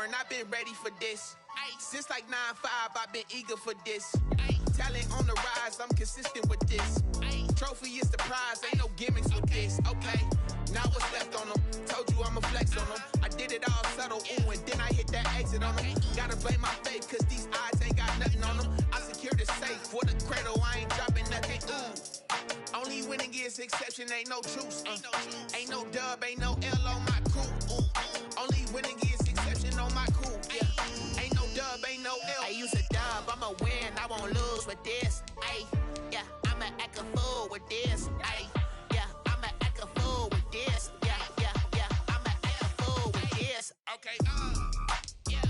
born, I've been ready for this. Since like 9-5, I've been eager for this. Talent on the rise, I'm consistent with this. Trophy is the prize, ain't no gimmicks with this. Okay, now what's left on them? Told you I'ma flex on them. I did it all subtle, ooh, and then I hit that exit on them. Gotta blame my faith, cause these eyes ain't got nothing on them. I secured the safe for the cradle, I ain't dropping nothing, ooh. Only winning is exception, ain't no truce. Ain't no dub, ain't no L on my crew. Only winning is exception on my crew. Yeah. Ain't no dub, ain't no L. I use a dub, I'ma win, I won't lose with this. Ay, yeah, I'ma act a fool with this. Ay, yeah, I'ma act a fool with this. Yeah, yeah, yeah, I'ma act a fool with this. Okay, yeah,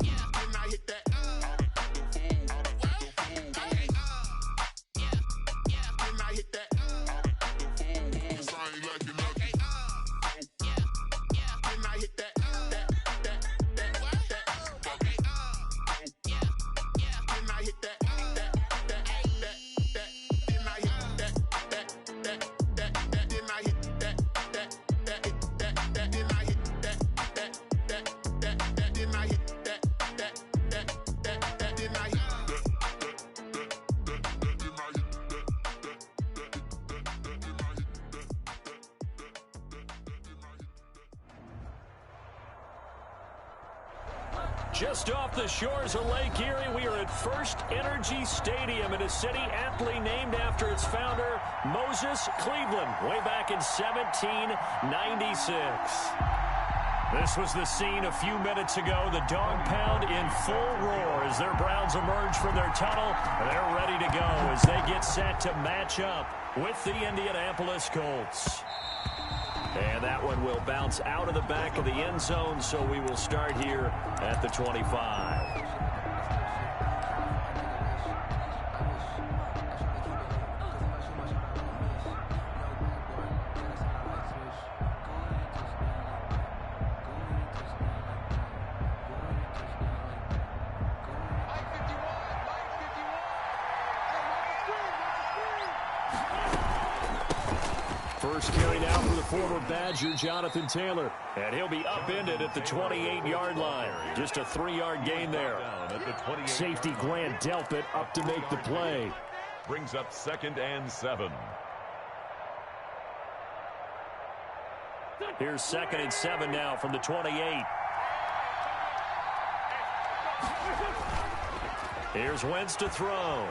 yeah, then I hit that. Okay, yeah, yeah, then I hit that. Just off the shores of Lake Erie, we are at First Energy Stadium in a city aptly named after its founder, Moses Cleveland, way back in 1796. This was the scene a few minutes ago. The dog pound in full roar as their Browns emerge from their tunnel. They're ready to go as they get set to match up with the Indianapolis Colts. And that one will bounce out of the back of the end zone, so we will start here at the 25. First carry now for the former Badger, Jonathan Taylor. And he'll be upended at the 28-yard line. Just a 3-yard gain there. Safety Grant Delpit up to make the play. Brings up 2nd and 7. Here's 2nd and 7 now from the 28. Here's Wentz to throw.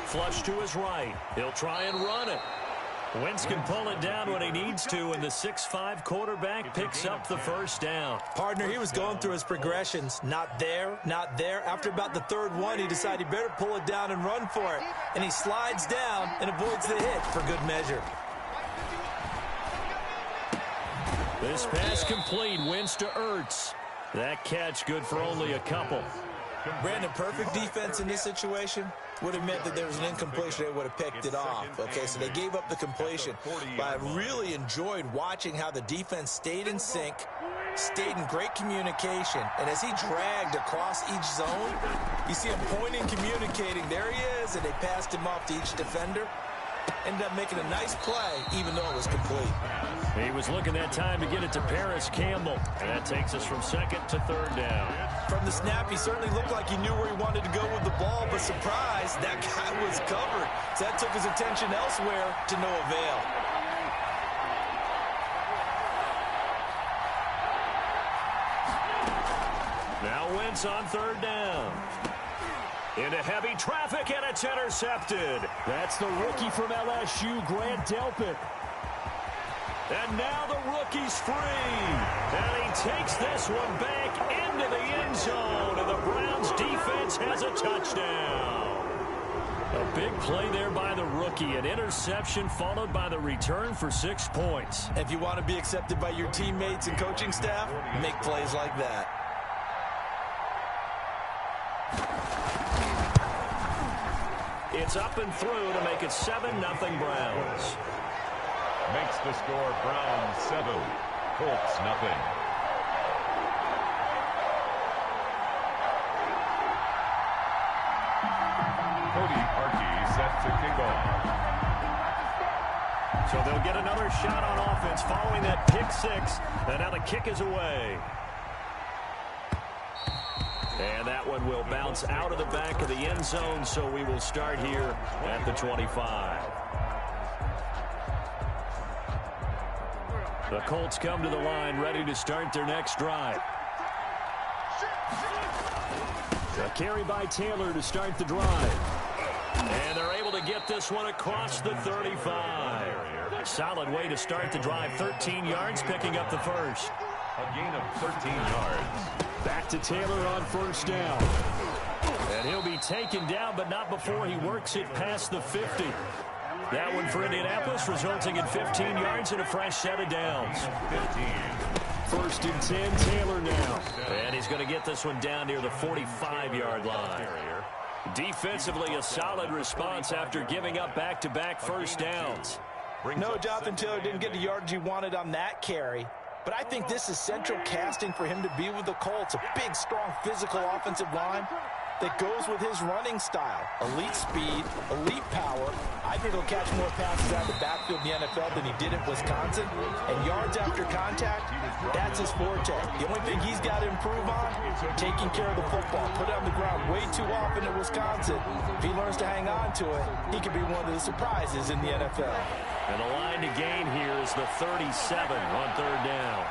Flush to his right. He'll try and run it. Wentz can pull it down when he needs to, and the 6'5" quarterback picks up the first down. Partner, he was going through his progressions. Not there, not there. After about the third one, he decided he better pull it down and run for it. And he slides down and avoids the hit for good measure. This pass complete. Wentz to Ertz. That catch good for only a couple. Brandon, perfect defense in this situation would have meant that there was an incompletion. They would have picked it off. Okay, so they gave up the completion. But I really enjoyed watching how the defense stayed in sync, stayed in great communication. And as he dragged across each zone, you see him pointing, communicating. There he is, and they passed him off to each defender. Ended up making a nice play, even though it was complete. He was looking that time to get it to Paris Campbell. And that takes us from 2nd to 3rd down. From the snap, he certainly looked like he knew where he wanted to go with the ball, but surprise, that guy was covered. So that took his attention elsewhere to no avail. Now Wentz on 3rd down. Into heavy traffic, and it's intercepted. That's the rookie from LSU, Grant Delpit. And now the rookie's free. And he takes this one back into the end zone. And the Browns defense has a touchdown. A big play there by the rookie. An interception followed by the return for 6 points. If you want to be accepted by your teammates and coaching staff, make plays like that. It's up and through to make it 7-0 Browns. Makes the score Browns 7, Colts 0. Cody Parkey set to kick off. So they'll get another shot on offense following that pick 6. And now the kick is away. And that one will bounce out of the back of the end zone, so we will start here at the 25. The Colts come to the line, ready to start their next drive. A carry by Taylor to start the drive. And they're able to get this one across the 35. Solid way to start the drive. 13 yards, picking up the first. A gain of 13 yards. Back to Taylor on first down. And he'll be taken down, but not before he works it past the 50. That one for Indianapolis, resulting in 15 yards and a fresh set of downs. 15. First and 10, Taylor now. And he's going to get this one down near the 45-yard line. Defensively, a solid response after giving up back-to-back first downs. No, Jonathan Taylor didn't get the yardage he wanted on that carry. But I think this is central casting for him to be with the Colts. A big, strong, physical offensive line that goes with his running style. Elite speed, elite power. I think he'll catch more passes out of the backfield in the NFL than he did at Wisconsin. And yards after contact, that's his forte. The only thing he's got to improve on, taking care of the football. Put it on the ground way too often at Wisconsin. If he learns to hang on to it, he could be one of the surprises in the NFL. And the line to gain here is the 37 on third down.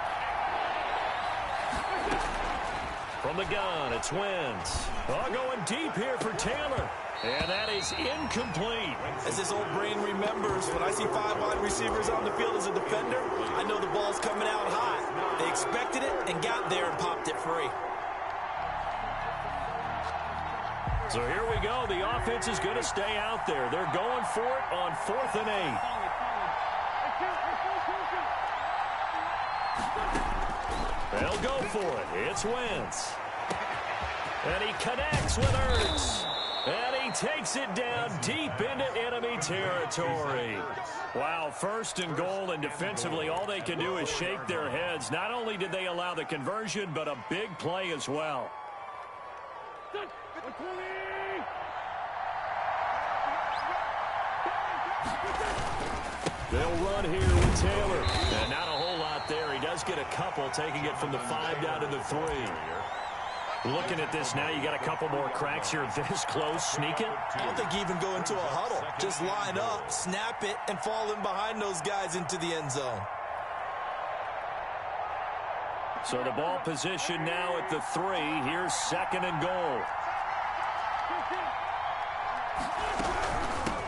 From the gun, it's Wentz. Going deep here for Taylor. And that is incomplete. As his old brain remembers, when I see 5 wide receivers on the field as a defender, I know the ball's coming out hot. They expected it and got there and popped it free. So here we go. The offense is going to stay out there. They're going for it on 4th and 8. They'll go for it. It's Wentz. And he connects with Ertz. And he takes it down deep into enemy territory. Wow, 1st and goal, and defensively all they can do is shake their heads. Not only did they allow the conversion, but a big play as well. They'll run here with Taylor. And not a whole lot there. He does get a couple, taking it from the 5 down to the 3. Looking at this now, you got a couple more cracks here this close. Sneak it. I don't think you even go into a huddle. Just line up, snap it, and fall in behind those guys into the end zone. So the ball position now at the 3. Here's 2nd and goal.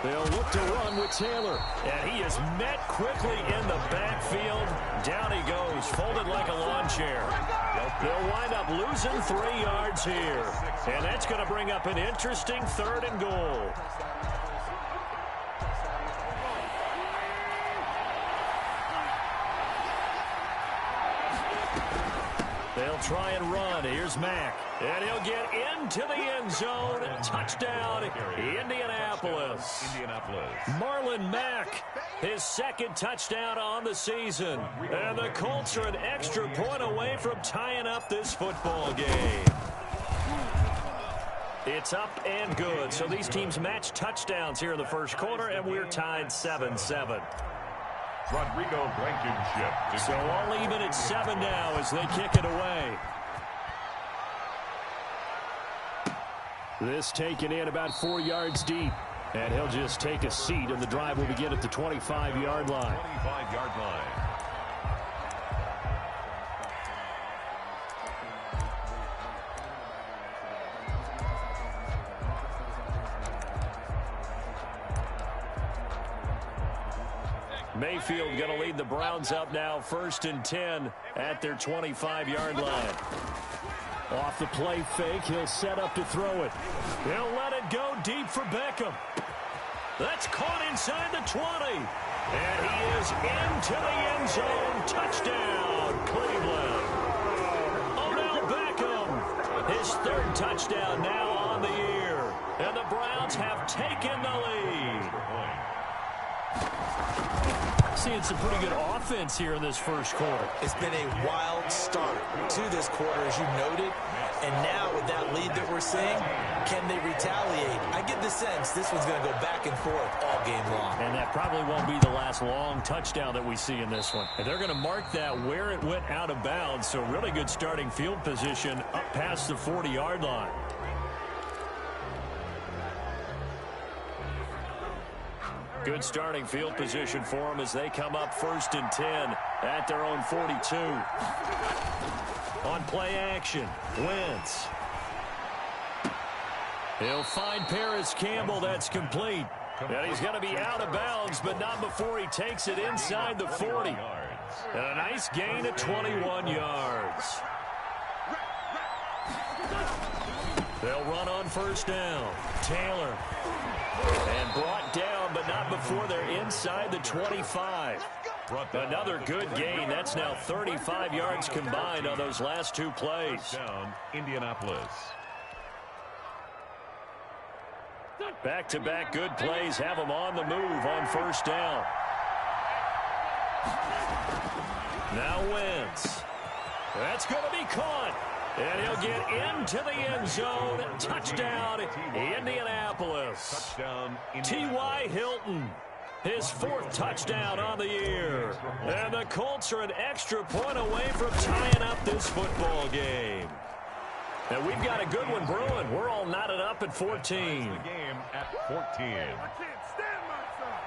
They'll look to run with Taylor. And he is met quickly in the backfield. Down he goes, folded like a lawn chair. They'll wind up losing 3 yards here. And that's going to bring up an interesting 3rd and goal. They'll try and run. Here's Mack. And he'll get into the end zone. Touchdown, Indianapolis. Marlon Mack, his 2nd touchdown on the season. And the Colts are an extra point away from tying up this football game. It's up and good. So these teams match touchdowns here in the first quarter, and we're tied 7-7. Rodrigo Blankenship. So all even at 7 now as they kick it away. This taken in about 4 yards deep. And he'll just take a seat, and the drive will begin at the 25-yard line. 25-yard line. Mayfield going to lead the Browns up now, 1st and 10 at their 25-yard line. Off the play fake, he'll set up to throw it. He'll let it go deep for Beckham. That's caught inside the 20. And he is into the end zone. Touchdown, Cleveland. Odell Beckham, his 3rd touchdown now on the year. And the Browns have taken the lead. Seeing some pretty good offense here in this first quarter. It's been a wild start to this quarter, as you noted. And now with that lead that we're seeing, can they retaliate? I get the sense this one's going to go back and forth all game long. And that probably won't be the last long touchdown that we see in this one. And they're going to mark that where it went out of bounds. So really good starting field position up past the 40-yard line. Good starting field position for them as they come up 1st and 10 at their own 42. On play action, Wentz. He'll find Paris Campbell. That's complete. And he's going to be out of bounds, but not before he takes it inside the 40. And a nice gain of 21 yards. They'll run on 1st down. Taylor. And brought down, but not before they're inside the 25. Another good gain. That's now 35 yards combined on those last 2 plays. Down, Indianapolis. Back-to-back good plays have them on the move on 1st down. Now Wentz. That's going to be caught. And he'll get into the end zone. Touchdown, Indianapolis. T.Y. Hilton, his 4th touchdown on the year. And the Colts are an extra point away from tying up this football game. And we've got a good one brewing. We're all knotted up at 14. The game at 14.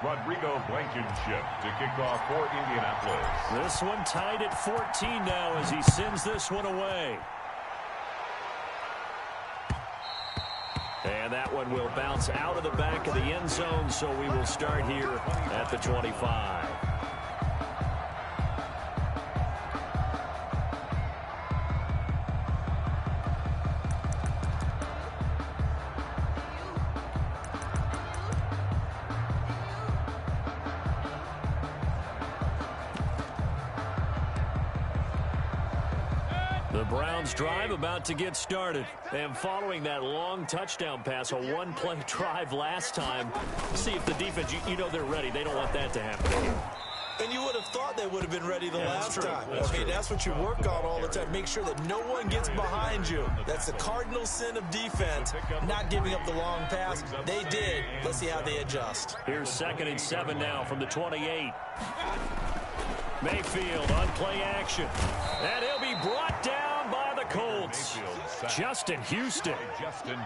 Rodrigo Blankenship to kick off for Indianapolis. This one tied at 14 now as he sends this one away. And that one will bounce out of the back of the end zone, so we will start here at the 25. The Browns drive about to get started. And following that long touchdown pass, a one-play drive last time, see if the defense, you know they're ready. They don't want that to happen again. And you would have thought they would have been ready the last time. That's That's what you work on all the time. Make sure that no one gets behind you. That's the cardinal sin of defense, not giving up the long pass. They did. Let's see how they adjust. Here's 2nd and 7 now from the 28. Mayfield on play action. And he'll be brought down by the Colts. Justin Houston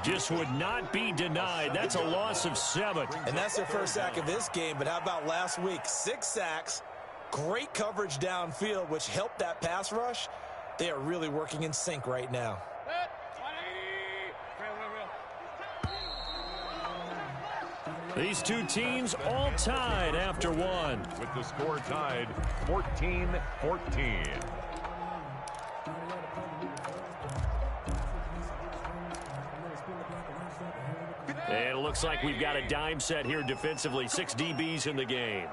just would not be denied. That's a loss of 7. And that's their first sack of this game. But how about last week? 6 sacks, great coverage downfield, which helped that pass rush. They are really working in sync right now. These two teams all tied after one. With the score tied 14-14. And it looks like we've got a dime set here defensively. 6 DBs in the game.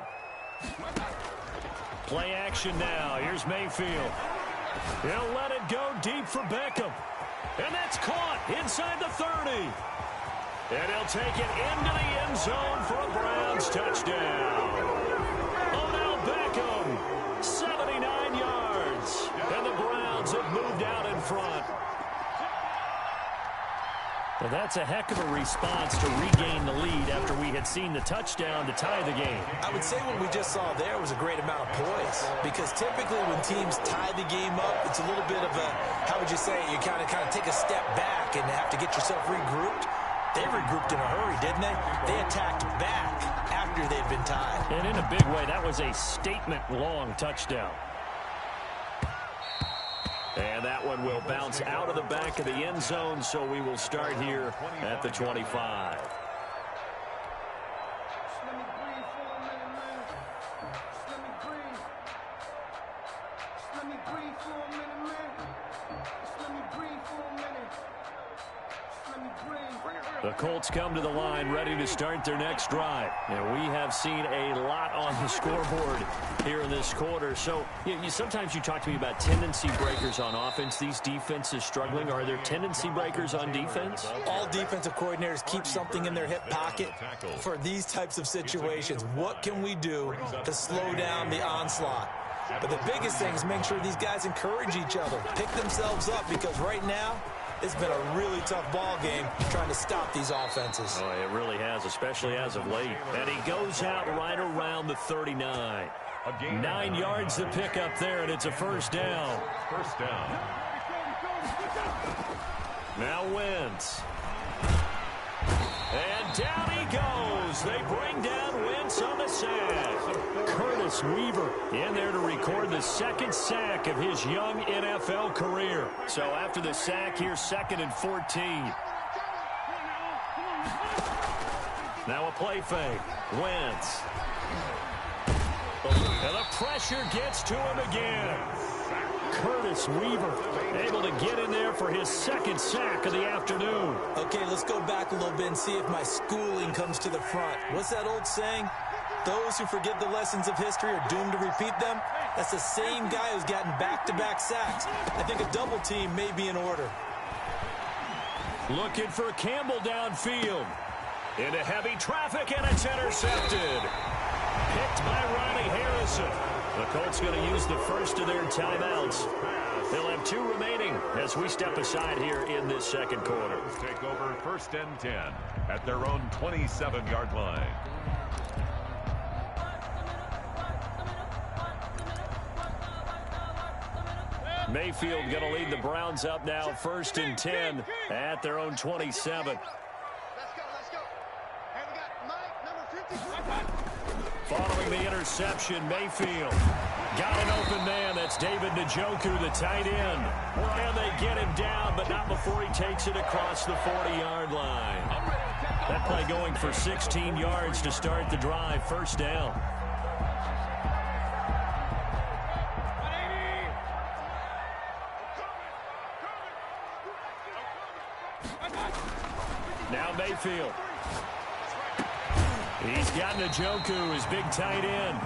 Play action now. Here's Mayfield. He'll let it go deep for Beckham. And that's caught inside the 30. And he'll take it into the end zone for a Browns touchdown. Odell Beckham, 79 yards. And the Browns have moved out in front. Well, that's a heck of a response to regain the lead after we had seen the touchdown to tie the game. I would say what we just saw there was a great amount of poise, because typically when teams tie the game up, it's a little bit of a, how would you say, you kind of take a step back and have to get yourself regrouped. They regrouped in a hurry, didn't they? They attacked back after they'd been tied. And in a big way, that was a statement-long touchdown. And that one will bounce out of the back of the end zone, so we will start here at the 25. The Colts come to the line ready to start their next drive. And we have seen a lot on the scoreboard here in this quarter. So sometimes you talk to me about tendency breakers on offense. These defenses struggling. Are there tendency breakers on defense? All defensive coordinators keep something in their hip pocket for these types of situations. What can we do to slow down the onslaught? But the biggest thing is make sure these guys encourage each other, pick themselves up, because right now it's been a really tough ball game trying to stop these offenses. Oh, it really has, especially as of late. And he goes out right around the 39. 9 yards to pick up there, and it's a first down. First down. Now Wentz. And down he goes. They bring down Wentz on the sack. Curtis Weaver in there to record the second sack of his young NFL career. So after the sack, here's 2nd and 14. Now a play fake. Wentz. And the pressure gets to him again. Curtis Weaver able to get in there for his second sack of the afternoon. Okay, let's go back a little bit and see if my schooling comes to the front. What's that old saying? Those who forget the lessons of history are doomed to repeat them. That's the same guy who's gotten back-to-back sacks. I think a double team may be in order. Looking for Campbell downfield. Into heavy traffic, and it's intercepted. Picked by Ronnie Harrison. The Colts going to use the first of their timeouts. They'll have 2 remaining as we step aside here in this second quarter. Take over 1st and 10 at their own 27-yard line. Mayfield going to lead the Browns up now, 1st and 10 at their own 27. Following the interception, Mayfield got an open man. That's David Njoku, the tight end. And they get him down, but not before he takes it across the 40-yard line. That play going for 16 yards to start the drive. First down. Now Mayfield. He's got Njoku, his big tight end.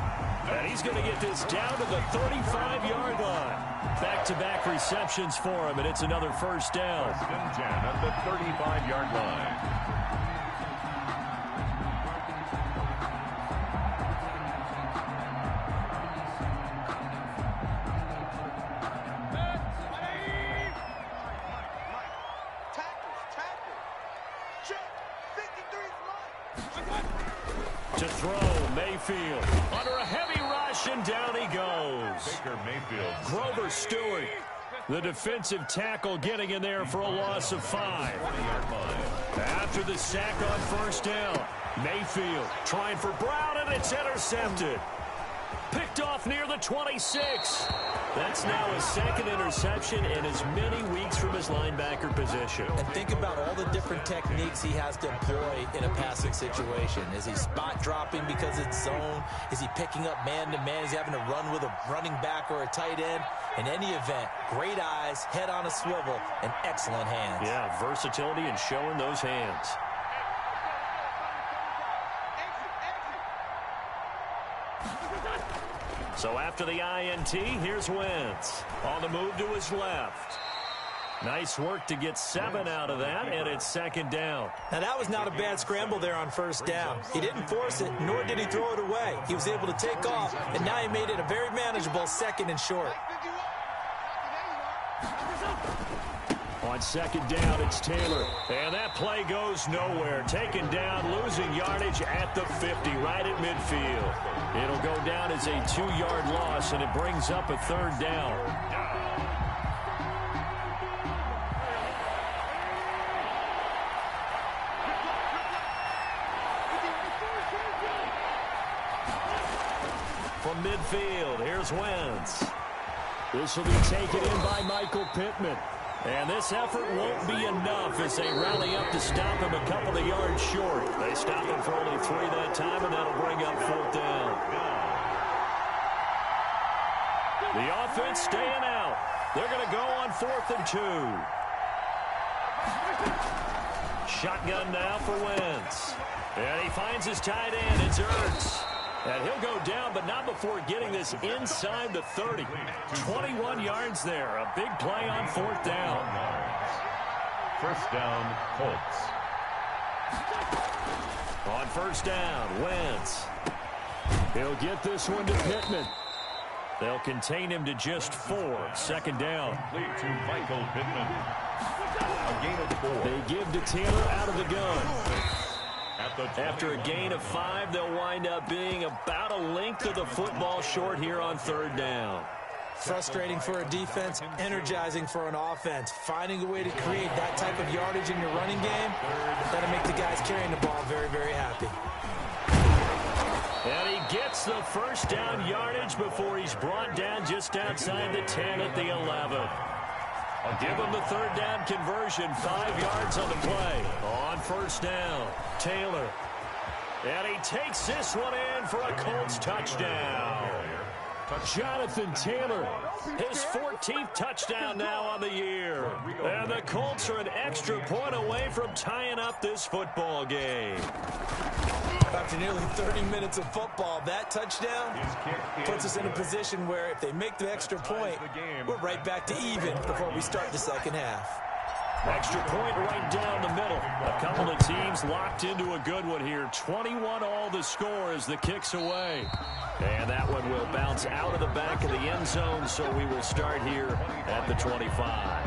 And he's going to get this down to the 35-yard line. Back-to-back receptions for him, and it's another first down. 1st and 10 at the 35-yard line. To throw, Mayfield under a heavy rush, and down he goes. Baker Mayfield. Grover Stewart, the defensive tackle, getting in there for a loss of 5. After the sack on first down, Mayfield trying for Brown, and it's intercepted. Picked off near the 26. That's now his second interception in as many weeks from his linebacker position. And think about all the different techniques he has to employ in a passing situation. Is he spot dropping because it's zone? Is he picking up man-to-man? Is he having to run with a running back or a tight end? In any event, great eyes, head on a swivel, and excellent hands. Yeah, versatility and showing those hands. So after the INT, here's Wentz. On the move to his left. Nice work to get 7 out of that, and it's 2nd down. Now, that was not a bad scramble there on first down. He didn't force it, nor did he throw it away. He was able to take off, and now he made it a very manageable 2nd and short. On 2nd down, it's Taylor. And that play goes nowhere. Taken down, losing yardage at the 50, right at midfield. It'll go down as a 2-yard loss, and it brings up a 3rd down. From midfield, here's Wentz. This will be taken in by Michael Pittman. And this effort won't be enough as they rally up to stop him a couple of yards short. They stop him for only 3 that time, and that'll bring up 4th down. The offense staying out. They're going to go on 4th and 2. Shotgun now for Wentz. And he finds his tight end. It's Ertz. And he'll go down, but not before getting this inside the 30. 21 yards there. A big play on 4th down. First down, Colts. On first down, Wentz. He'll get this one to Pittman. They'll contain him to just 4. Second down. Lead to Michael Pittman. A gain of 4. They give to Taylor out of the gun. After a gain of 5, they'll wind up being about a length of the football short here on third down. Frustrating for a defense, energizing for an offense. Finding a way to create that type of yardage in your running game, that'll make the guys carrying the ball very, very happy. And he gets the first down yardage before he's brought down just outside the 10 at the 11. Give him the third down conversion, 5 yards on the play. On first down, Taylor. And he takes this one in for a Colts touchdown. Jonathan Taylor, his 14th touchdown now on the year. And the Colts are an extra point away from tying up this football game. After nearly 30 minutes of football, that touchdown puts us in a position where if they make the extra point, we're right back to even before we start the second half. Extra point right down the middle. A couple of teams locked into a good one here. 21 all the score as the kick's away. And that one will bounce out of the back of the end zone, so we will start here at the 25.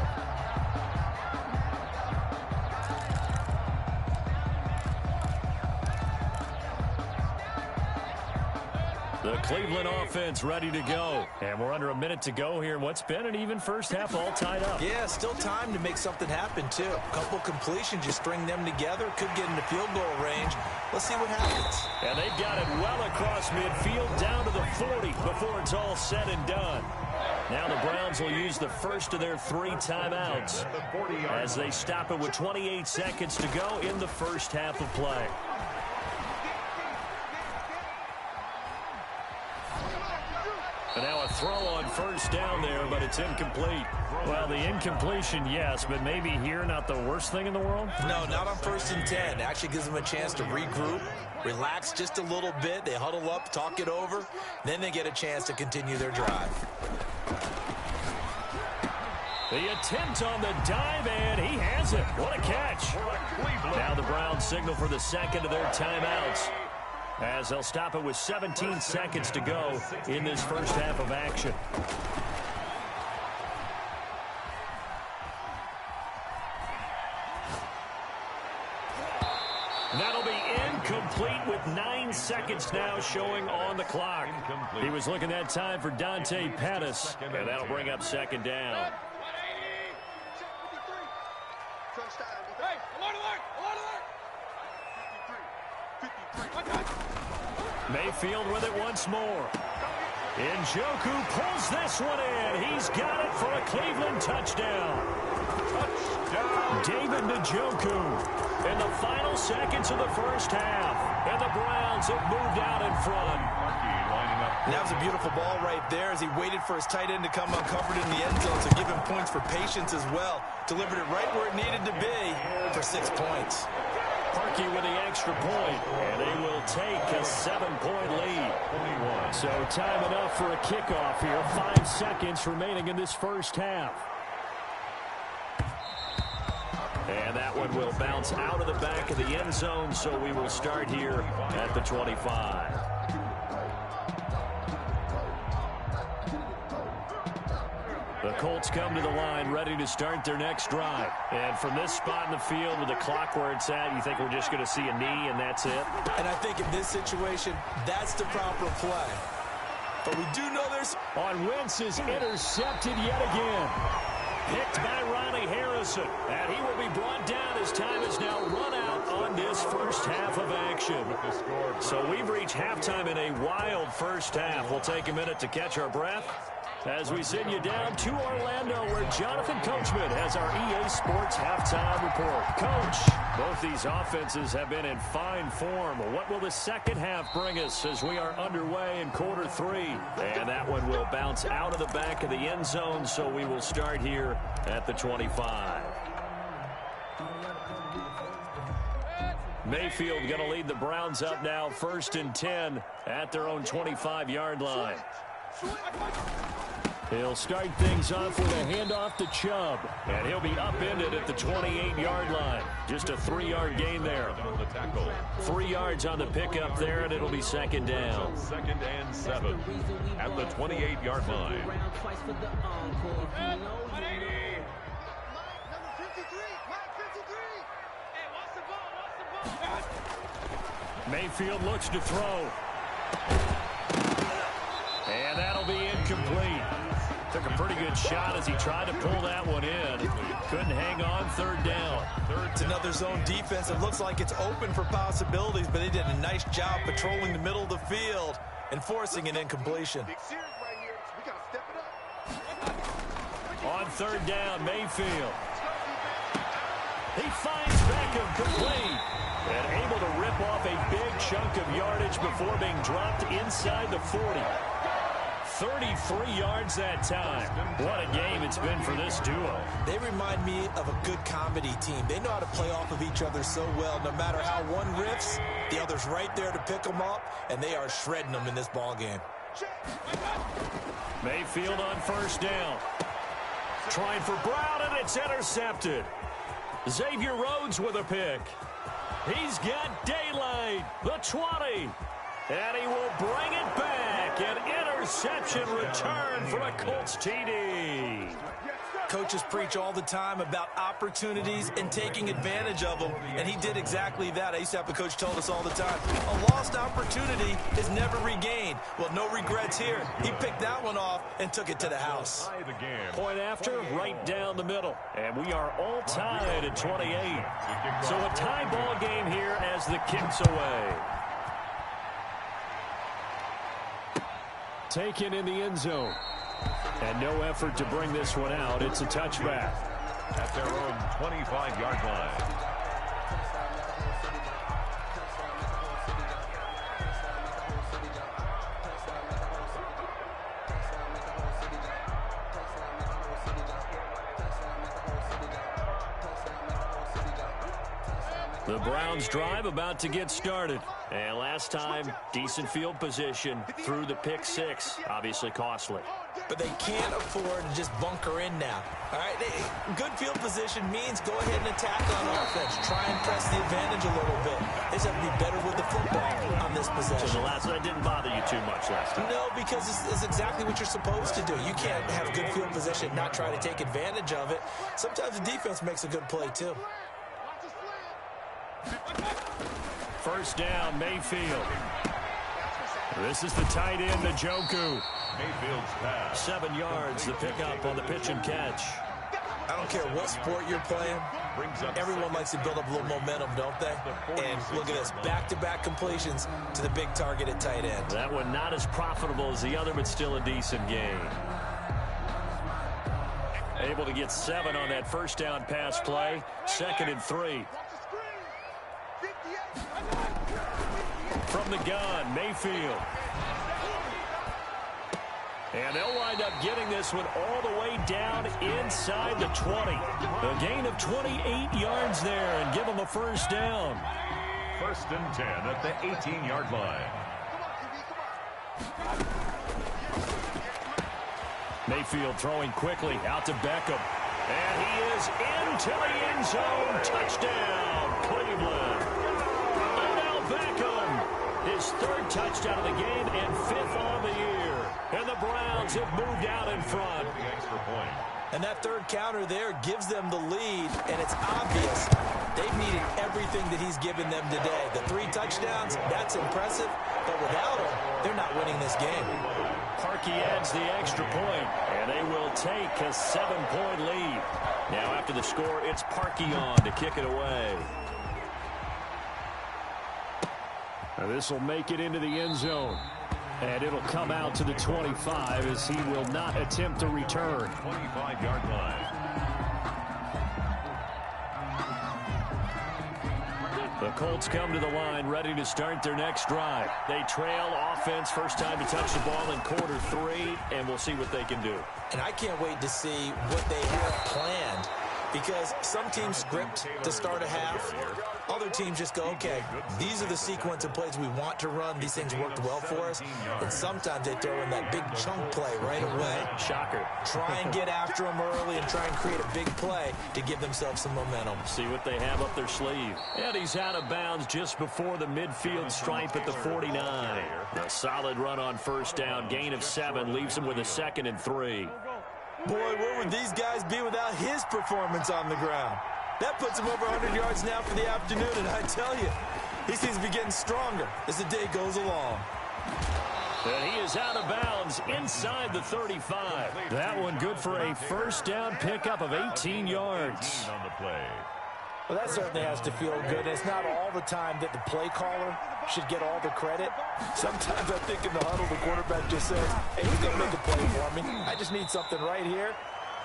The Cleveland offense ready to go. And we're under a minute to go here. What's been an even first half, all tied up. Yeah, still time to make something happen, too. A couple completions, you string them together, could get into field goal range. Let's see what happens. And they've got it well across midfield down to the 40 before it's all said and done. Now the Browns will use the first of their 3 timeouts as they stop it with 28 seconds to go in the first half of play. And now a throw on first down there, but it's incomplete. Well, the incompletion, yes, but maybe here not the worst thing in the world? No, not on 1st and 10. Actually gives them a chance to regroup, relax just a little bit. They huddle up, talk it over. Then they get a chance to continue their drive. The attempt on the dive, and he has it. What a catch. Now the Browns signal for the second of their timeouts, as they'll stop it with 17 seconds to go in this first half of action. That'll be incomplete with 9 seconds now showing on the clock. He was looking that time for Dante Pettis, and that'll bring up second down. Mayfield with it once more. Njoku pulls this one in. He's got it for a Cleveland touchdown. David Njoku in the final seconds of the first half. And the Browns have moved out in front. And that was a beautiful ball right there as he waited for his tight end to come uncovered in the end zone to give him points for patience as well. Delivered it right where it needed to be for 6 points. Parkey with the extra point, and they will take a 7-point lead. So time enough for a kickoff here. 5 seconds remaining in this first half. And that one will bounce out of the back of the end zone, so we will start here at the 25. The Colts come to the line ready to start their next drive. And from this spot in the field with the clock where it's at, you think we're just going to see a knee and that's it? And I think in this situation, that's the proper play. But we do know there's... On Wentz is intercepted yet again. Picked by Ronnie Harrison. And he will be brought down as time is now run out on this first half of action. So we've reached halftime in a wild first half. We'll take a minute to catch our breath as we send you down to Orlando, where Jonathan Coachman has our EA Sports Halftime Report. Coach, both these offenses have been in fine form. What will the second half bring us as we are underway in quarter 3? And that one will bounce out of the back of the end zone, so we will start here at the 25. Mayfield going to lead the Browns up now, 1st and 10 at their own 25-yard line. He'll start things off with a handoff to Chubb, and he'll be upended at the 28-yard line. Just a 3-yard gain there. 3 yards on the pickup there, and it'll be second down. 2nd and 7 at the 28-yard line. Mayfield looks to throw. And that'll be incomplete. Took a pretty good shot as he tried to pull that one in. Couldn't hang on, 3rd down. It's another zone defense. It looks like it's open for possibilities, but they did a nice job patrolling the middle of the field and forcing an incompletion. On 3rd down, Mayfield. He finds Beckham complete. And able to rip off a big chunk of yardage before being dropped inside the 40. 33 yards that time. What a game it's been for this duo. They remind me of a good comedy team. They know how to play off of each other so well. No matter how one riffs, the other's right there to pick them up, and they are shredding them in this ball game. Mayfield on 1st down. Trying for Brown, and it's intercepted. Xavier Rhodes with a pick. He's got daylight, the 20. And he will bring it back. An interception return for a Colts TD. Coaches preach all the time about opportunities and taking advantage of them, and he did exactly that. I used to have a coach told us all the time, a lost opportunity is never regained. Well, no regrets here. He picked that one off and took it to the house. Point after, right down the middle. And we are all tied at 28. So a tie ball game here as the kick's away. Taken in the end zone. And no effort to bring this one out. It's a touchback. At their own 25-yard line. The Browns drive about to get started. And last time, decent field position through the pick 6. Obviously costly. But they can't afford to just bunker in now. All right, good field position means go ahead and attack on offense. Try and press the advantage a little bit. They just have to be better with the football on this possession. So the last one didn't bother you too much last time. No, because it's exactly what you're supposed to do. You can't have good field position and not try to take advantage of it. Sometimes the defense makes a good play, too. 1st down, Mayfield. This is the tight end, Njoku. Mayfield's pass. 7 yards, the pickup on the pitch and catch. I don't care what sport you're playing. Everyone likes to build up a little momentum, don't they? And look at this, back-to-back completions to the big target at tight end. That one not as profitable as the other, but still a decent gain. Able to get 7 on that 1st down pass play. 2nd and 3. From the gun, Mayfield. And they'll wind up getting this one all the way down inside the 20. A gain of 28 yards there and give them a 1st down. 1st and 10 at the 18-yard line. Mayfield throwing quickly out to Beckham. And he is into the end zone. Touchdown, Cleveland. Odell Beckham, his 3rd touchdown of the game and 5th on the year. And the Browns have moved out in front. Extra point. And that 3rd counter there gives them the lead, and it's obvious they've needed everything that he's given them today. The 3 touchdowns, that's impressive, but without him, they're not winning this game. Parkey adds the extra point, and they will take a 7-point lead. Now after the score, it's Parkey on to kick it away. Now this will make it into the end zone. And it'll come out to the 25 as he will not attempt to return. 25-yard line. The Colts come to the line ready to start their next drive. They trail offense, first time to touch the ball in quarter 3, and we'll see what they can do. And I can't wait to see what they have planned because some teams script to start a half. Other teams just go, okay, these are the sequence of plays we want to run. These things worked well for us. And sometimes they throw in that big chunk play right away. Shocker. Try and get after them early and try and create a big play to give themselves some momentum. See what they have up their sleeve. And he's out of bounds just before the midfield stripe at the 49. A solid run on first down. Gain of 7 leaves him with a 2nd and 3. Boy, where would these guys be without his performance on the ground? That puts him over 100 yards now for the afternoon, and I tell you, he seems to be getting stronger as the day goes along. And he is out of bounds inside the 35. That one good for a first down pickup of 18 yards. On the play. Well, that certainly has to feel good. It's not all the time that the play caller should get all the credit. Sometimes I think in the huddle, the quarterback just says, hey, he's going to make a play for me. I just need something right here.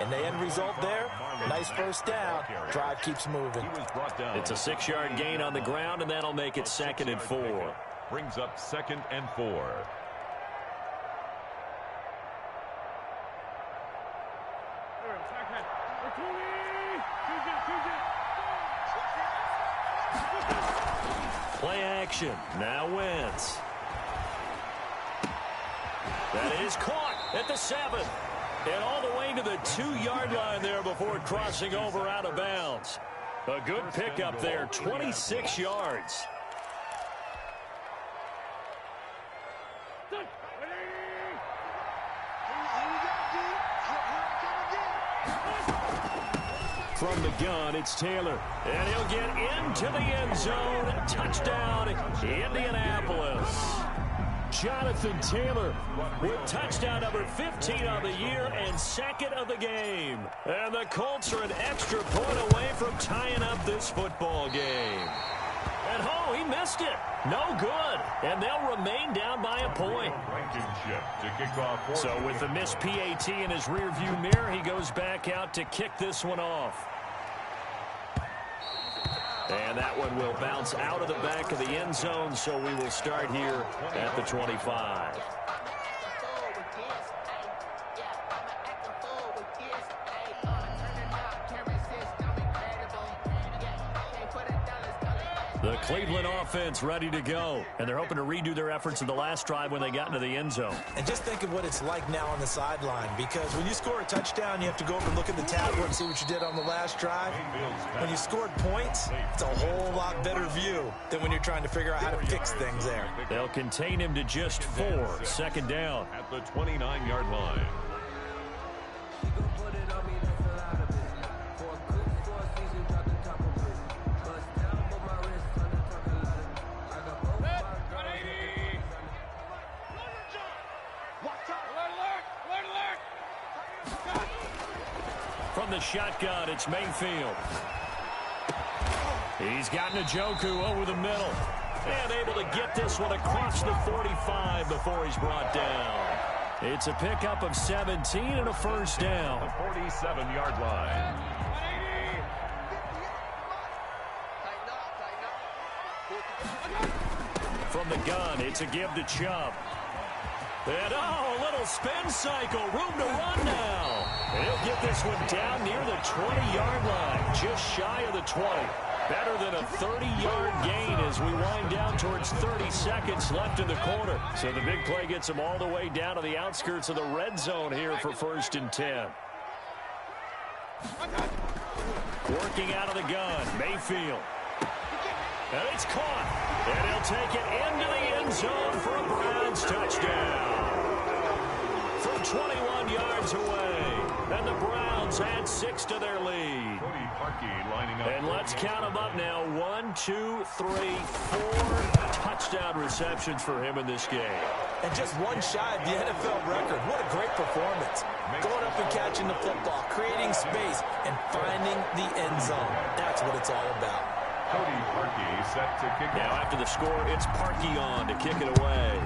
And the end result there, nice first down. Drive keeps moving. It's a 6-yard gain on the ground, and that'll make it 2nd and 4. Brings up 2nd and 4. Play action. Now Wentz. That is caught at the 7. And all the way to the 2-yard line there before crossing over out of bounds. A good pickup there, 26 yards. From the gun, it's Taylor. And he'll get into the end zone. Touchdown, Indianapolis. Jonathan Taylor with touchdown number 15 on the year and 2nd of the game. And the Colts are an extra point away from tying up this football game. And oh, he missed it. No good. And they'll remain down by a point. So with the missed PAT in his rearview mirror, he goes back out to kick this one off. And that one will bounce out of the back of the end zone, so we will start here at the 25. The Cleveland offense ready to go. And they're hoping to redo their efforts in the last drive when they got into the end zone. And just think of what it's like now on the sideline, because when you score a touchdown, you have to go over and look at the tablet and see what you did on the last drive. When you scored points, it's a whole lot better view than when you're trying to figure out how to fix things there. They'll contain him to just 4. 2nd down. At the 29-yard line. From the shotgun, it's Mayfield. He's got Njoku over the middle. And able to get this one across the 45 before he's brought down. It's a pickup of 17 and a first down. The 47-yard line. From the gun, it's a give to Chubb. And a little spin cycle. Room to run now. And he'll get this one down near the 20-yard line. Just shy of the 20. Better than a 30-yard gain as we wind down towards 30 seconds left in the quarter. So the big play gets him all the way down to the outskirts of the red zone here for 1st and 10. Working out of the gun, Mayfield. And it's caught. And he'll take it into the end zone for a Browns touchdown. From 21 yards away. And the Browns add 6 to their lead. And let's count them up now. 1, 2, 3, 4 touchdown receptions for him in this game. And just one shy of the NFL record. What a great performance. Going up and catching the football, creating space, and finding the end zone. That's what it's all about. Cody Parkey set to kick now off. after the score, it's Parkey on to kick it away.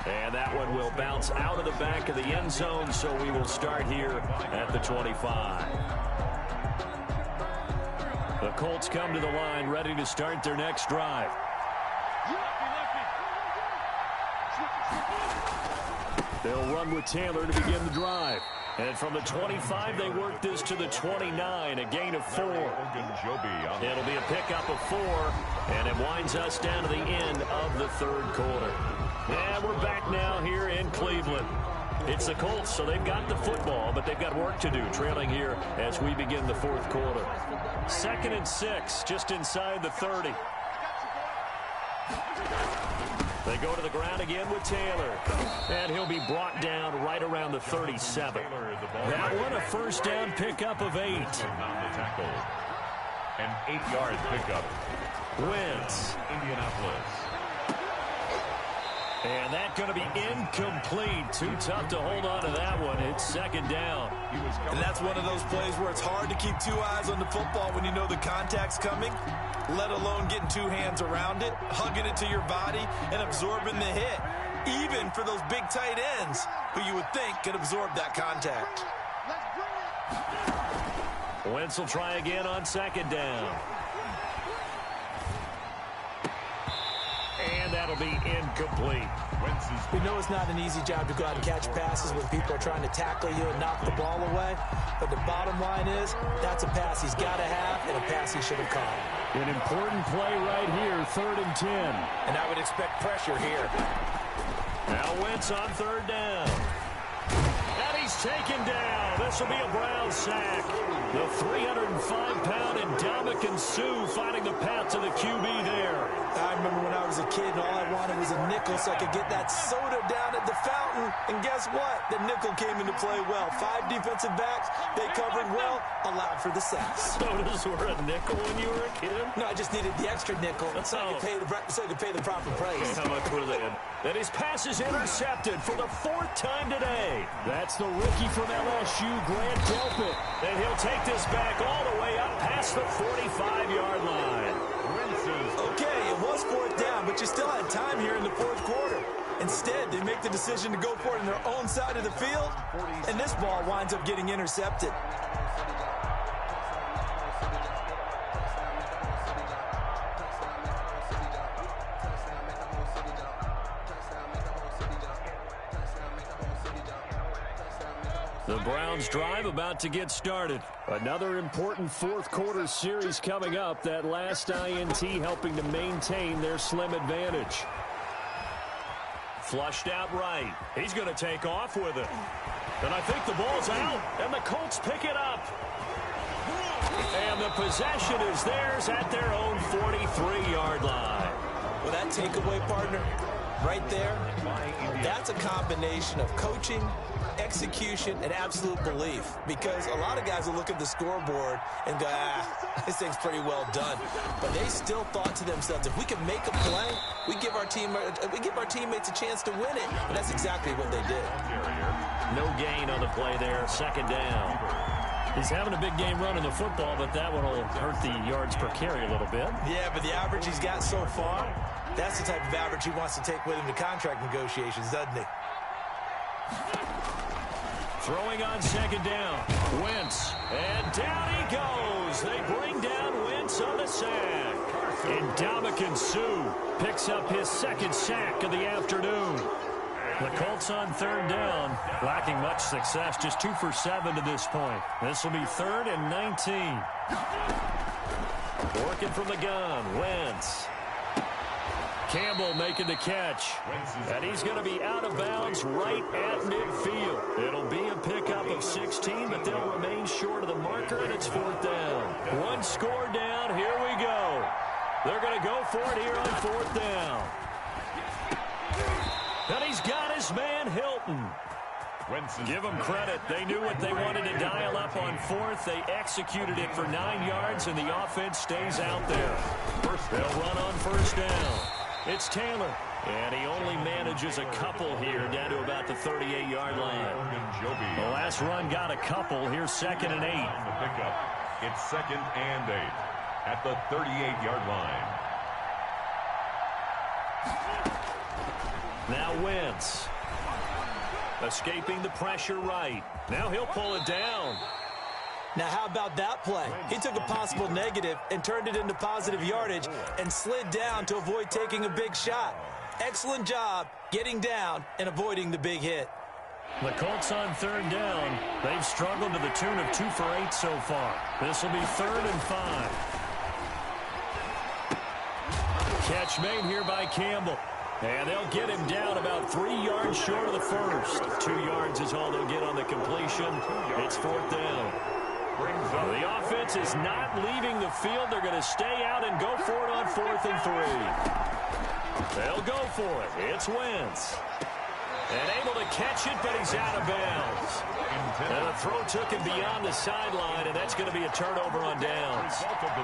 And that one will bounce out of the back of the end zone, so we will start here at the 25. The Colts come to the line ready to start their next drive. They'll run with Taylor to begin the drive. And from the 25, they work this to the 29, a gain of 4. It'll be a pickup of 4, and it winds us down to the end of the third quarter. And we're back now here in Cleveland. It's the Colts, so they've got the football, but they've got work to do, trailing here as we begin the fourth quarter. 2nd and 6, just inside the 30. They go to the ground again with Taylor. And he'll be brought down right around the 37. That one, a first down pickup of 8. An 8-yard pickup. Wentz. Indianapolis. And that's going to be incomplete. Too tough to hold on to that one. It's 2nd down. And that's one of those plays where it's hard to keep 2 eyes on the football when you know the contact's coming, let alone getting 2 hands around it, hugging it to your body, and absorbing the hit, even for those big tight ends who you would think could absorb that contact. Wentz will try again on 2nd down. And that'll be incomplete. We know it's not an easy job to go out and catch passes when people are trying to tackle you and knock the ball away. But the bottom line is, that's a pass he's got to have and a pass he should have caught. An important play right here, 3rd and 10. And I would expect pressure here. Now Wentz on 3rd down. And he's taken down. This will be a Brown sack. The 305-pound Ndamukong Suh finding the path to the QB there. I remember when I was a kid and all I wanted was a nickel so I could get that soda down at the fountain. And guess what? The nickel came into play well. 5 defensive backs, they covered well, allowed for the sacks. Sodas were a nickel when you were a kid? No, I just needed the extra nickel so I could pay the proper price. How much were they? And his pass is intercepted for the 4th time today. That's the rookie from LSU, Grant Delpit. And he'll take this back all the way up past the 45-yard line. Okay, it was 4th down, but you still had time here in the 4th quarter. Instead, they make the decision to go for it on their own side of the field, and this ball winds up getting intercepted. The Browns drive about to get started. Another important 4th quarter series coming up. That last INT helping to maintain their slim advantage. Flushed out right. He's going to take off with it. And I think the ball's out, and the Colts pick it up. And the possession is theirs at their own 43-yard line. Well, that takeaway, partner, right there, that's a combination of coaching, execution, and absolute belief. Because a lot of guys will look at the scoreboard and go, this thing's pretty well done. But they still thought to themselves, if we can make a play, we give our teammates a chance to win it. And that's exactly what they did. No gain on the play there, 2nd down. He's having a big game running the football, but that one will hurt the yards per carry a little bit. Yeah, but the average he's got so far, that's the type of average he wants to take with him to contract negotiations, doesn't he? Throwing on 2nd down. Wentz. And down he goes. They bring down Wentz on the sack. And Ndamukong Suh picks up his 2nd sack of the afternoon. The Colts on 3rd down, lacking much success, just 2 for 7 to this point. This will be 3rd and 19. Working from the gun, Wentz. Campbell making the catch. And he's going to be out of bounds right at midfield. It'll be a pickup of 16, but they'll remain short of the marker, and it's 4th down. 1 score down. Here we go. They're going to go for it here on 4th down. And he's got his man, Hilton. Give them credit. They knew what they wanted to dial up on 4th. They executed it for 9 yards, and the offense stays out there. They'll run on 1st down. It's Taylor. And he only manages a couple here down to about the 38-yard line. The last run got a couple. Here's 2nd and 8. The pickup. It's 2nd and 8 at the 38-yard line. Now Wentz. Escaping the pressure right. Now he'll pull it down. Now how about that play? He took a possible negative and turned it into positive yardage and slid down to avoid taking a big shot. Excellent job getting down and avoiding the big hit. The Colts on third down. They've struggled to the tune of 2 for 8 so far. This will be 3rd and 5. Catch made here by Campbell. And they'll get him down about 3 yards short of the first. 2 yards is all they'll get on the completion. It's 4th down. The offense is not leaving the field. They're going to stay out and go for it on 4th and 3. They'll go for it. It's Wentz. And able to catch it, but he's out of bounds. And the throw took him beyond the sideline, and that's going to be a turnover on downs.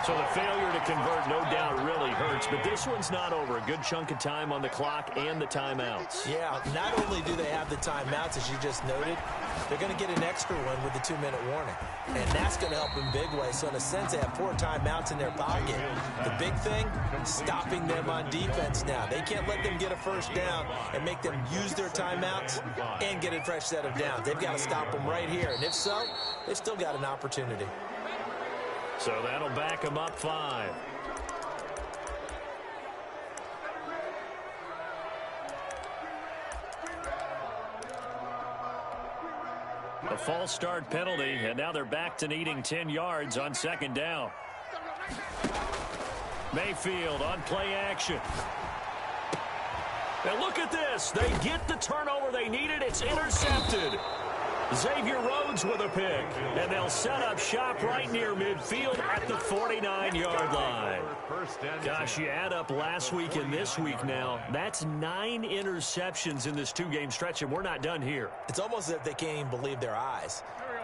So the failure to convert, no doubt, really hurts. But this one's not over. A good chunk of time on the clock and the timeouts. Yeah, not only do they have the timeouts, as you just noted, they're going to get an extra one with the 2-minute warning. And that's going to help in big ways. So in a sense, they have 4 timeouts in their pocket. The big thing, stopping them on defense now. They can't let them get a first down and make them use their timeouts and get a fresh set of downs. They've got to stop them right here. And if so, they've still got an opportunity. So that'll back them up 5. A false start penalty, and now they're back to needing 10 yards on 2nd down. Mayfield on play action. And look at this. They get the turnover they needed. It's intercepted. Xavier Rhodes with a pick. And they'll set up shop right near midfield at the 49-yard line. Gosh, you add up last week and this week now. That's 9 interceptions in this 2-game stretch, and we're not done here. It's almost as if they can't even believe their eyes.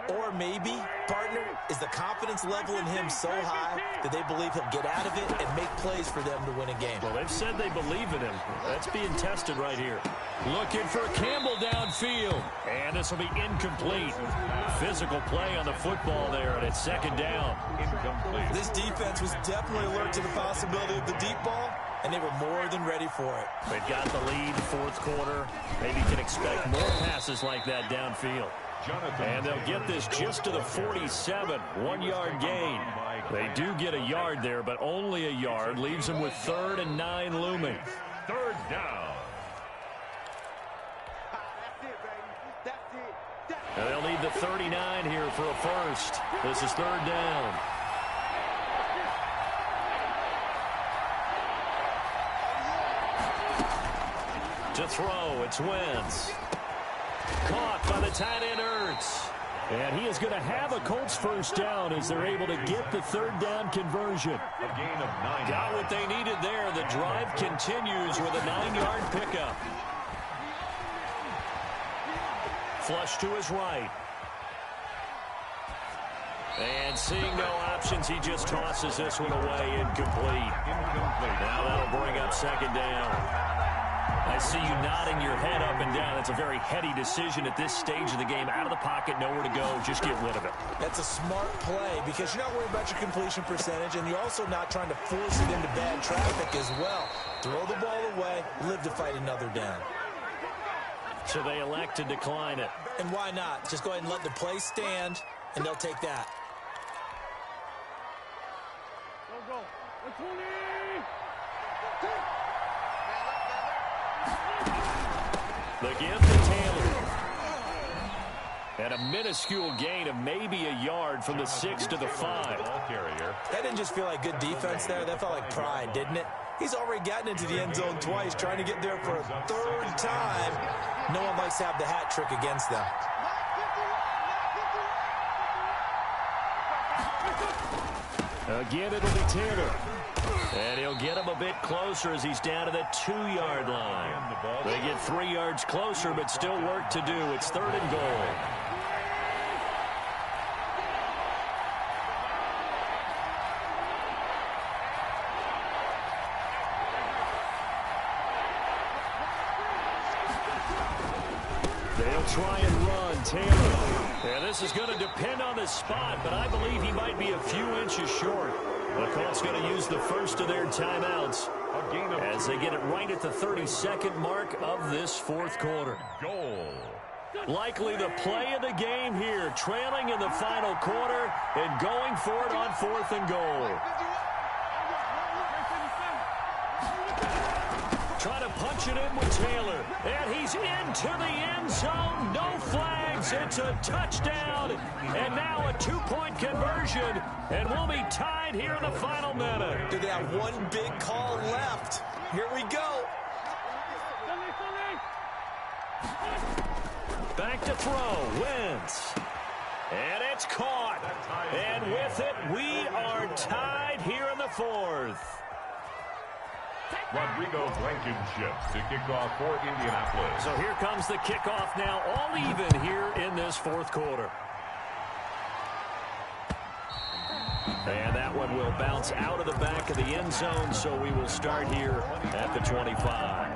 Or maybe, partner, is the confidence level in him so high that they believe he'll get out of it and make plays for them to win a game. Well, they've said they believe in him. That's being tested right here. Looking for Campbell downfield. And this will be incomplete. Physical play on the football there, and it's 2nd down. Incomplete. This defense was definitely alert to the possibility of the deep ball, and they were more than ready for it. They've got the lead, 4th quarter. Maybe can expect more passes like that downfield. And they'll get this just to the 47, 1-yard gain. They do get a yard there, but only a yard. Leaves them with 3rd and 9 looming. 3rd down. And they'll need the 39 here for a first. This is 3rd down. To throw, it's Wentz. Caught by the tight end Ertz. And he is going to have a Colts first down as they're able to get the 3rd down conversion. A gain of 9. Got what they needed there. The drive continues with a 9-yard pickup. Flush to his right. And seeing no options, he just tosses this one away, incomplete. Now that'll bring up 2nd down. I see you nodding your head up and down. That's a very heady decision at this stage of the game. Out of the pocket, nowhere to go. Just get rid of it. That's a smart play because you're not worried about your completion percentage, and you're also not trying to force it into bad traffic as well. Throw the ball away, live to fight another down. So they elect to decline it. And why not? Just go ahead and let the play stand, and they'll take that. Go. 20. The give to Taylor. And a minuscule gain of maybe a yard from the 6 to the 5. That didn't just feel like good defense there. That felt like pride, didn't it? He's already gotten into the end zone twice, trying to get there for a 3rd time. No one likes to have the hat trick against them. Again, it'll be Taylor. And he'll get him a bit closer as he's down to the 2-yard line. They get 3 yards closer, but still work to do. It's 3rd and goal. They'll try and run. Taylor. And this is going to depend on the spot, but I believe he might be a few inches short. The Colts going to use the first of their timeouts as they get it right at the 32nd mark of this 4th quarter. Goal. Likely the play of the game here, trailing in the final quarter and going for it on 4th and goal. Trying to punch it in with Taylor. And he's into the end zone. No flags. It's a touchdown. And now a two-point conversion. And we'll be tied here in the final minute. Do they have one big call left? Here we go. Back to throw. Wins. And it's caught. And with it, we are tied here in the fourth. Rodrigo Blankenship to kick off for Indianapolis. So here comes the kickoff now, all even here in this fourth quarter. And that one will bounce out of the back of the end zone, so we will start here at the 25.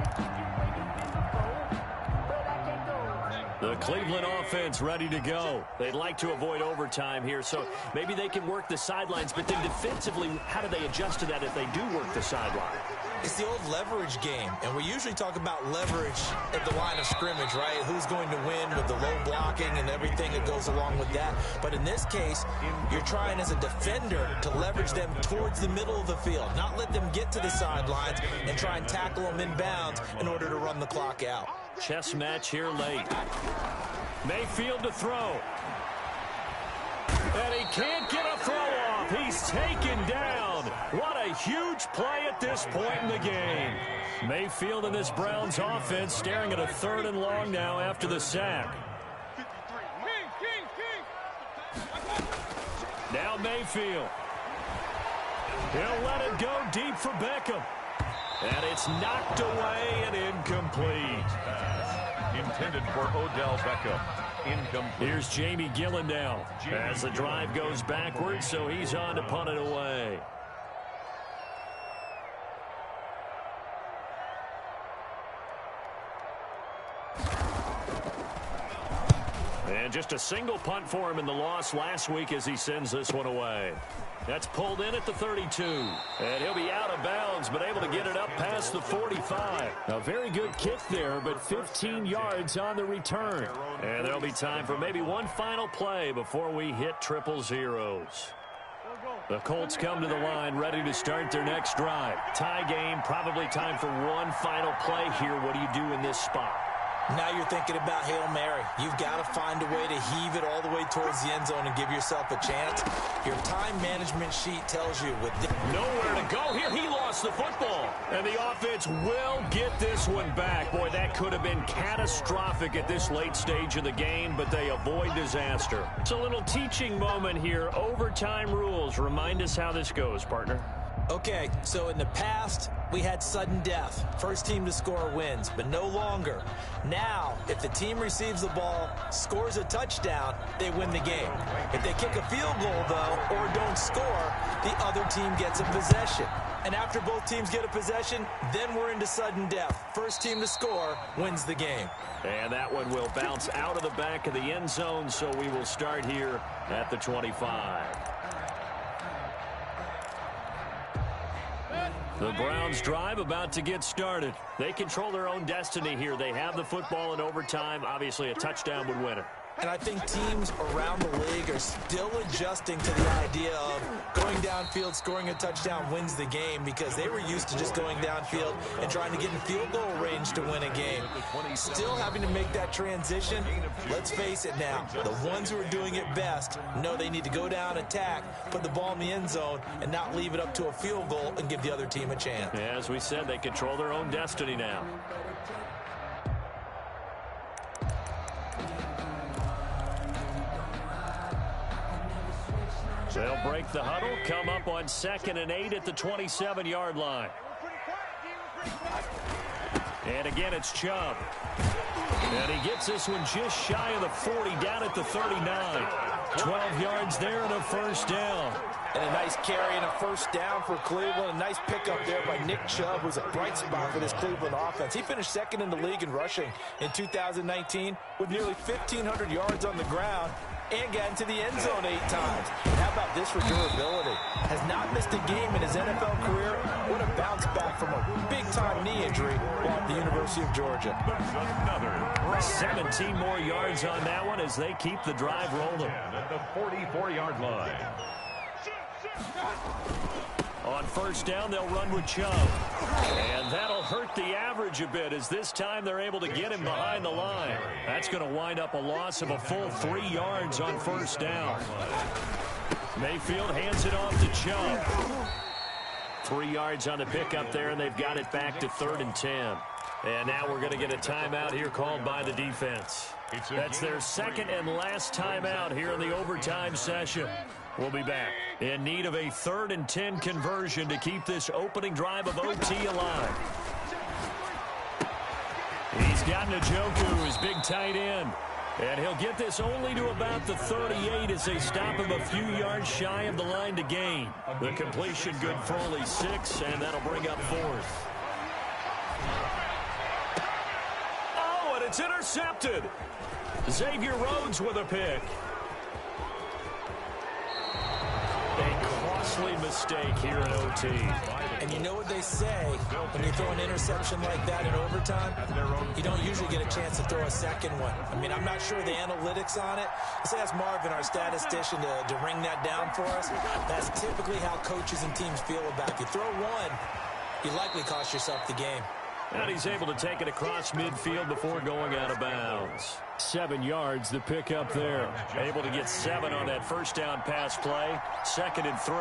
The Cleveland offense ready to go. They'd like to avoid overtime here, so maybe they can work the sidelines, but then defensively, how do they adjust to that if they do work the sideline? It's the old leverage game, and we usually talk about leverage at the line of scrimmage, right? Who's going to win with the low blocking and everything that goes along with that. But in this case, you're trying as a defender to leverage them towards the middle of the field, not let them get to the sidelines and try and tackle them inbounds in order to run the clock out. Chess match here late. Mayfield to throw. And he can't get a throw off. He's taken down. What a huge play at this point in the game. Mayfield and this Browns offense staring at a 3rd and long now after the sack. Now Mayfield. He'll let it go deep for Beckham. And it's knocked away and incomplete. Intended for Odell Beckham. Incomplete. Here's Jamie Gillen now as the drive goes backwards, so he's on to punt it away. And just a single punt for him in the loss last week as he sends this one away. That's pulled in at the 32. And he'll be out of bounds, but able to get it up past the 45. A very good kick there, but 15 yards on the return. And there'll be time for maybe one final play before we hit triple zeros. The Colts come to the line ready to start their next drive. Tie game, probably time for one final play here. What do you do in this spot? Now you're thinking about Hail Mary. You've got to find a way to heave it all the way towards the end zone and give yourself a chance. Your time management sheet tells you with nowhere to go here. He lost the football. And the offense will get this one back. Boy, that could have been catastrophic at this late stage of the game, but they avoid disaster. It's a little teaching moment here. Overtime rules. Remind us how this goes, partner. Okay, so in the past, we had sudden death. First team to score wins, but no longer. Now, if the team receives the ball, scores a touchdown, they win the game. If they kick a field goal, though, or don't score, the other team gets a possession. And after both teams get a possession, then we're into sudden death. First team to score wins the game. And that one will bounce out of the back of the end zone, so we will start here at the 25. The Browns drive about to get started. They control their own destiny here. They have the football in overtime. Obviously, a touchdown would win it. And I think teams around the league are still adjusting to the idea of going downfield, scoring a touchdown wins the game, because they were used to just going downfield and trying to get in field goal range to win a game. Still having to make that transition. Let's face it now, the ones who are doing it best know they need to go down, attack, put the ball in the end zone, and not leave it up to a field goal and give the other team a chance. As we said, they control their own destiny now. They'll break the huddle, come up on 2nd and 8 at the 27-yard line. And again, it's Chubb. And he gets this one just shy of the 40, down at the 39. 12 yards there and a first down. And a nice carry and a first down for Cleveland. A nice pickup there by Nick Chubb, who's a bright spot for this Cleveland offense. He finished 2nd in the league in rushing in 2019 with nearly 1,500 yards on the ground and got into the end zone 8 times. And how about this for durability? Has not missed a game in his NFL career. What a bounce back from a big-time knee injury while at the University of Georgia. 17 more yards on that one as they keep the drive rolling. At the 44-yard line. On first down, they'll run with Chubb. And that'll hurt the average a bit as this time they're able to get him behind the line. That's going to wind up a loss of a full 3 yards on first down. Mayfield hands it off to Chubb. 3 yards on the pickup there, and they've got it back to 3rd and 10. And now we're going to get a timeout here called by the defense. That's their second and last timeout here in the overtime session. We'll be back in need of a 3rd and 10 conversion to keep this opening drive of OT alive. He's got Njoku, his big tight end. And he'll get this only to about the 38 as they stop him a few yards shy of the line to gain. The completion good for only 6, and that'll bring up 4th. Oh, and it's intercepted. Xavier Rhodes with a pick. A costly mistake here in OT. And you know what they say, when you throw an interception like that in overtime, you don't usually get a chance to throw a second one. I mean, I'm not sure the analytics on it. Let's ask Marvin, our statistician, to ring that down for us. That's typically how coaches and teams feel about it. If you throw one, you likely cost yourself the game. And he's able to take it across midfield before going out of bounds. 7 yards, the pickup there. Able to get 7 on that first down pass play. 2nd and 3.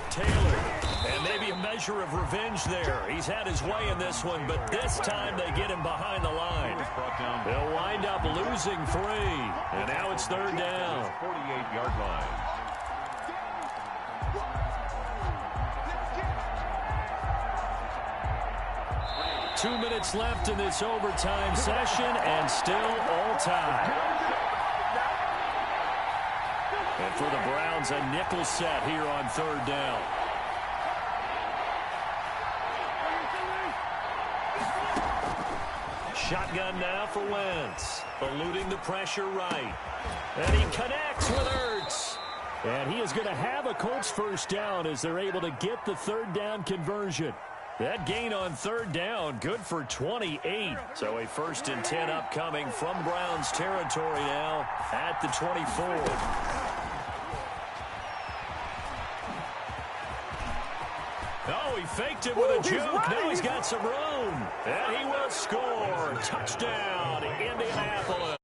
Taylor, and maybe a measure of revenge there. He's had his way in this one, but this time they get him behind the line. They'll wind up losing 3, and now it's 3rd down. 48-yard line. Two minutes left in this overtime session, and still all tied. And for the Browns, a nickel set here on 3rd down. Shotgun now for Wentz. Eluding the pressure right. And he connects with Ertz. And he is going to have a Colts first down as they're able to get the 3rd down conversion. That gain on 3rd down, good for 28. So a 1st and 10 upcoming from Browns territory now at the 24. Oh, he faked it with a juke. Now he's got some room. And he will score. Touchdown, Indianapolis.